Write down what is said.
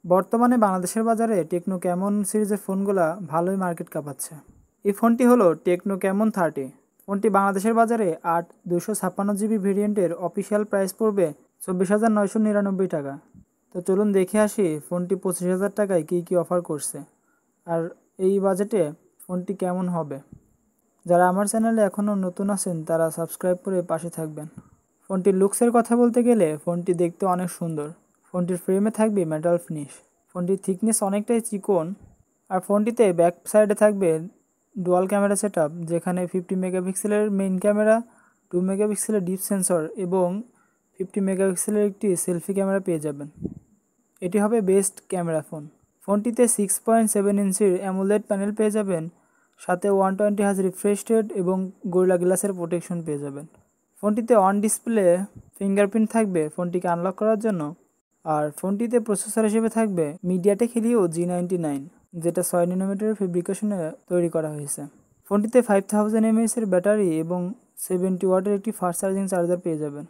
বর্তমানে বাংলাদেশের বাজারে টেকনো ক্যামন সিরিজের ফোনগুলা ভালোই মার্কেট কাঁপাচ্ছে। এই ফোনটি হলো টেকনো ক্যামন 30। ফোনটি বাংলাদেশের বাজারে 8/256 GB ভেরিয়েন্টের অফিসিয়াল প্রাইস পড়বে 24,999 টাকা। তো চলুন দেখে আসি ফোনটি 25,000 টাকায় কী অফার করছে, আর এই বাজেটে ফোনটি কেমন হবে। যারা আমার চ্যানেলে এখনও নতুন আছেন তারা সাবস্ক্রাইব করে পাশে থাকবেন। ফোনটির লুকসের কথা বলতে গেলে ফোনটি দেখতে অনেক সুন্দর। ফোনটির ফ্রেমে থাকবে মেটাল ফিনিশ। ফোনটির থিকনেস অনেকটাই চিকন, আর ফোনটিতে ব্যাক সাইডে থাকবে ডুয়াল ক্যামেরা সেটআপ, যেখানে 50 মেগাপিক্সেলের মেইন ক্যামেরা, 2 মেগাপিক্সেলের ডিপ সেন্সর এবং 50 মেগাপিক্সেলের একটি সেলফি ক্যামেরা পেয়ে যাবেন। এটি হবে বেস্ট ক্যামেরা ফোন। ফোনটিতে 6.7 ইঞ্চির অ্যামোলেড প্যানেল পেয়ে যাবেন, সাথে 120 Hz রিফ্রেশ রেট এবং গরিলা গ্লাসের প্রোটেকশন পেয়ে যাবেন। ফোনটিতে অন ডিসপ্লে ফিঙ্গারপ্রিন্ট থাকবে ফোনটিকে আনলক করার জন্য, আর ফোনটিতে প্রসেসর হিসেবে থাকবে মিডিয়াটেক হিলিও G99, যেটা 6 nanometer ফেব্রিকেশনে তৈরি করা হয়েছে। ফোনটিতে 5000 mAh এর ব্যাটারি এবং 70 ওয়াটের একটি ফাস্ট চার্জিং চার্জার পেয়ে যাবেন।